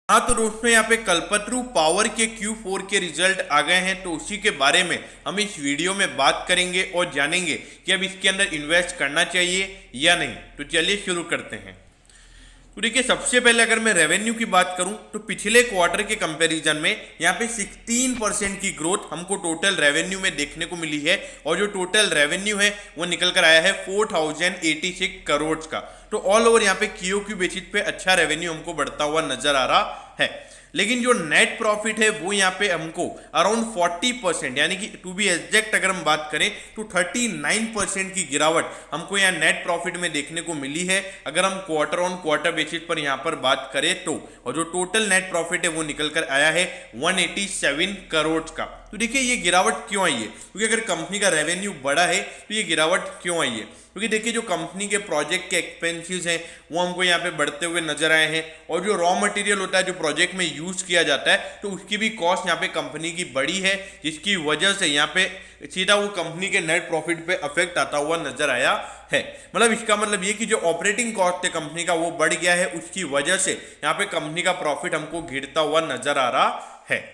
हाँ तो दोस्तों यहाँ पे कल्पतरू पावर के Q4 के रिजल्ट आ गए हैं, तो उसी के बारे में हम इस वीडियो में बात करेंगे और जानेंगे कि अब इसके अंदर इन्वेस्ट करना चाहिए या नहीं। तो चलिए शुरू करते हैं। तो देखिए, सबसे पहले अगर मैं रेवेन्यू की बात करूं तो पिछले क्वार्टर के कंपैरिजन में यहाँ पे 16% की ग्रोथ हमको टोटल रेवेन्यू में देखने को मिली है, और जो टोटल रेवेन्यू है वो निकल कर आया है 4086 करोड़ का। तो ऑल ओवर यहाँ पे क्यूओक्यू बेसिस पे अच्छा रेवेन्यू हमको बढ़ता हुआ नजर आ रहा है। लेकिन जो नेट प्रॉफिट है वो यहाँ पे हमको अराउंड 40%, यानी कि टू बी एग्जैक्ट अगर हम बात करें तो 39% की गिरावट हमको यहाँ नेट प्रॉफिट में देखने को मिली है, अगर हम क्वार्टर ऑन क्वार्टर बेसिस पर यहाँ पर बात करें तो। और जो टोटल नेट प्रॉफिट है वो निकल कर आया है 187 करोड़ का। तो देखिए, ये गिरावट क्यों आई है? क्योंकि अगर कंपनी का रेवेन्यू बढ़ा है तो ये गिरावट क्यों आई है? क्योंकि देखिए, जो कंपनी के प्रोजेक्ट के एक्सपेंसेस हैं वो हमको यहाँ पे बढ़ते हुए नजर आए हैं, और जो रॉ मटेरियल होता है जो प्रोजेक्ट में यूज किया जाता है तो उसकी भी कॉस्ट यहाँ पे कंपनी की बढ़ी है, जिसकी वजह से यहाँ पे सीधा वो कंपनी के नेट प्रॉफिट पे अफेक्ट आता हुआ नजर आया है। मतलब इसका मतलब ये कि जो ऑपरेटिंग कॉस्ट है कंपनी का वो बढ़ गया है, उसकी वजह से यहाँ पे कंपनी का प्रॉफिट हमको गिरता हुआ नजर आ रहा है।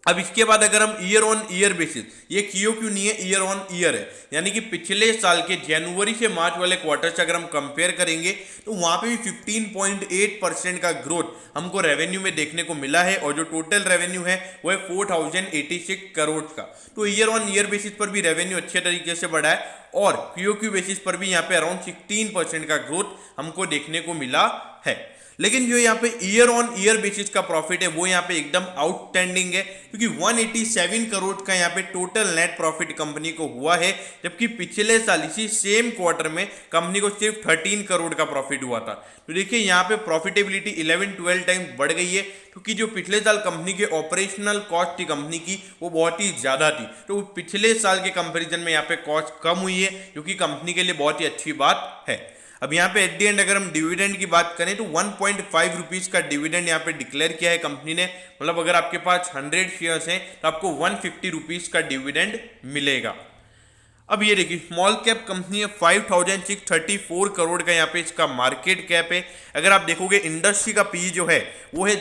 अब इसके बाद अगर हम ईयर ऑन ईयर बेसिस, ये क्यों नहीं है, ईयर ऑन ईयर है, यानी कि पिछले साल के जनवरी से मार्च वाले क्वार्टर से अगर हम कंपेयर करेंगे तो वहां पे भी 15.8% का ग्रोथ हमको रेवेन्यू में देखने को मिला है, और जो टोटल रेवेन्यू है वो है 4086 करोड़ का। तो ईयर ऑन ईयर बेसिस पर भी रेवेन्यू अच्छे तरीके से बढ़ा है, और क्यू बेसिस पर भी यहाँ पे अराउंड 16% का ग्रोथ हमको देखने को मिला है। लेकिन जो यहाँ पे ईयर ऑन ईयर बेसिस का प्रॉफिट है वो यहाँ पे एकदम आउटस्टैंडिंग है, क्योंकि 187 करोड़ का यहाँ पे टोटल नेट प्रॉफिट कंपनी को हुआ है, जबकि पिछले साल इसी सेम क्वार्टर में कंपनी को सिर्फ 13 करोड़ का प्रॉफिट हुआ था। तो देखिए, यहाँ पे प्रॉफिटेबिलिटी 11-12 टाइम्स बढ़ गई है, क्योंकि जो पिछले साल कंपनी के ऑपरेशनल कॉस्ट थी कंपनी की वो बहुत ही ज्यादा थी, तो पिछले साल के कंपेरिजन में यहाँ पे कॉस्ट कम हुई है, जो कि कंपनी के लिए बहुत ही अच्छी बात है। अब यहाँ पे एट दी एंड अगर हम डिविडेंड की बात करें तो 1.5 रुपीज का डिविडेंड यहाँ पे डिक्लेयर किया है कंपनी ने। मतलब अगर आपके पास 100 शेयर्स हैं तो आपको 150 रुपीज का डिविडेंड मिलेगा। अब ये देखिए, स्मॉल कैप कंपनी है, 5634 करोड़ का यहाँ पे इसका मार्केट कैप है। अगर आप देखोगे इंडस्ट्री का पी जो है वो है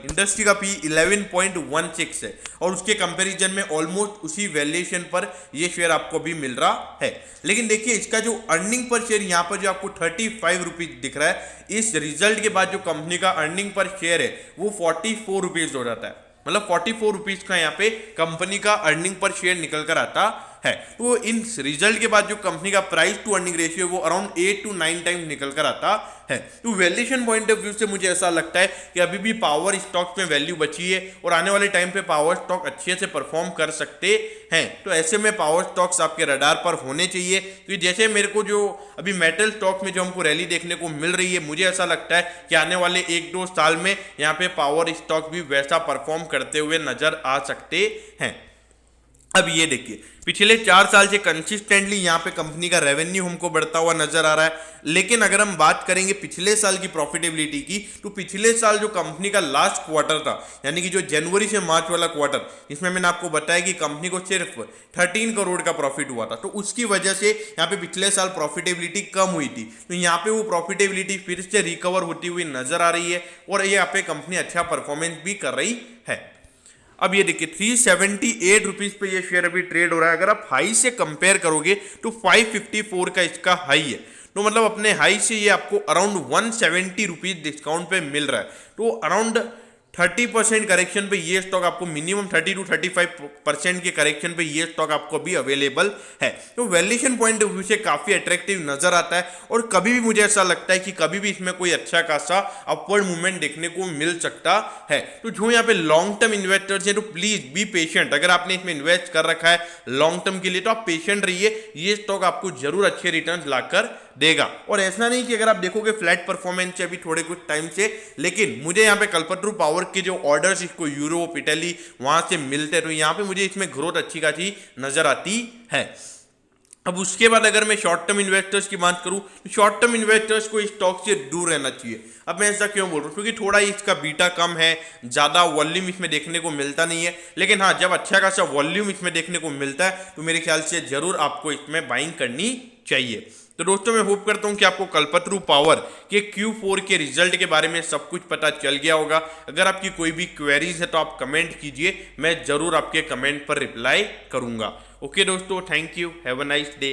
इंडस्ट्री का पी 11.16 है, और उसके कंपैरिजन में ऑलमोस्ट उसी वैल्यूएशन पर ये शेयर आपको भी मिल रहा है। लेकिन देखिए, इसका जो अर्निंग पर शेयर यहाँ पर जो आपको 35 रुपीज दिख रहा है, इस रिजल्ट के बाद जो कंपनी का अर्निंग पर शेयर है वो 44 रुपीज हो जाता है। मतलब 44 रुपीज का यहाँ पे कंपनी का अर्निंग पर शेयर निकल कर आता है। तो इन रिजल्ट के बाद जो कंपनी का प्राइस टू अर्निंग रेशियो है वो अराउंड 8 to 9 टाइम्स निकल कर आता है। तो वैल्यूएशन पॉइंट ऑफ व्यू से मुझे ऐसा लगता है कि अभी भी पावर स्टॉक्स में वैल्यू बची है, और आने वाले टाइम पे पावर स्टॉक अच्छे से परफॉर्म कर सकते हैं। तो ऐसे में पावर स्टॉक्स आपके रडार पर होने चाहिए, क्योंकि जैसे मेरे को जो अभी मेटल स्टॉक में जो हमको रैली देखने को मिल रही है, मुझे ऐसा लगता है कि आने वाले 1-2 साल में यहाँ पे पावर स्टॉक भी वैसा परफॉर्म करते हुए नजर आ सकते हैं। अब ये देखिए, पिछले 4 साल से कंसिस्टेंटली यहाँ पे कंपनी का रेवेन्यू हमको बढ़ता हुआ नजर आ रहा है। लेकिन अगर हम बात करेंगे पिछले साल की प्रॉफिटेबिलिटी की, तो पिछले साल जो कंपनी का लास्ट क्वार्टर था, यानी कि जो जनवरी से मार्च वाला क्वार्टर, इसमें मैंने आपको बताया कि कंपनी को सिर्फ 13 करोड़ का प्रॉफिट हुआ था, तो उसकी वजह से यहाँ पे पिछले साल प्रॉफिटेबिलिटी कम हुई थी। तो यहाँ पे वो प्रॉफिटेबिलिटी फिर से रिकवर होती हुई नजर आ रही है, और यहाँ पे कंपनी अच्छा परफॉर्मेंस भी कर रही है। अब ये देखिए, 378 रुपीज पे ये शेयर अभी ट्रेड हो रहा है। अगर आप हाई से कंपेयर करोगे तो 554 का इसका हाई है, तो मतलब अपने हाई से ये आपको अराउंड 170 रुपीज डिस्काउंट पे मिल रहा है। तो अराउंड 30% करेक्शन पे ये स्टॉक आपको, मिनिमम 30 to 35% के करेक्शन पे ये स्टॉक आपको भी अवेलेबल है। तो वैल्यूएशन पॉइंट ऑफ व्यू से काफी अट्रैक्टिव नजर आता है, और कभी भी मुझे ऐसा लगता है कि कभी भी इसमें कोई अच्छा खासा अपवर्ड मूवमेंट देखने को मिल सकता है। तो जो यहाँ पे लॉन्ग टर्म इन्वेस्टर्स हैं तो प्लीज बी पेशेंट। अगर आपने इसमें इन्वेस्ट कर रखा है लॉन्ग टर्म के लिए तो आप पेशेंट रहिए, ये स्टॉक आपको जरूर अच्छे रिटर्न लाकर देगा। और ऐसा नहीं कि अगर आप देखोगे फ्लैट परफॉर्मेंस है अभी थोड़े कुछ टाइम से, लेकिन मुझे यहाँ पे कल्पतरू पावर के जो ऑर्डर्स इसको यूरोप, इटली वहां से मिलते हैं, तो यहाँ पे मुझे इसमें ग्रोथ अच्छी खासी नजर आती है। अब उसके बाद अगर मैं शॉर्ट टर्म इन्वेस्टर्स की बात करूं तो शॉर्ट टर्म इन्वेस्टर्स को स्टॉक से दूर रहना चाहिए। अब मैं ऐसा क्यों बोल रहा हूं? क्योंकि थोड़ा इसका बीटा कम है, ज़्यादा वॉल्यूम इसमें देखने को मिलता नहीं है। लेकिन हाँ, जब अच्छा खासा वॉल्यूम इसमें देखने को मिलता है तो मेरे ख्याल से जरूर आपको इसमें बाइंग करनी चाहिए। तो दोस्तों मैं होप करता हूं कि आपको कल्पतरू पावर के Q4 के रिजल्ट के बारे में सब कुछ पता चल गया होगा। अगर आपकी कोई भी क्वेरीज है तो आप कमेंट कीजिए, मैं जरूर आपके कमेंट पर रिप्लाई करूंगा। ओके दोस्तों, thank you, have a nice day.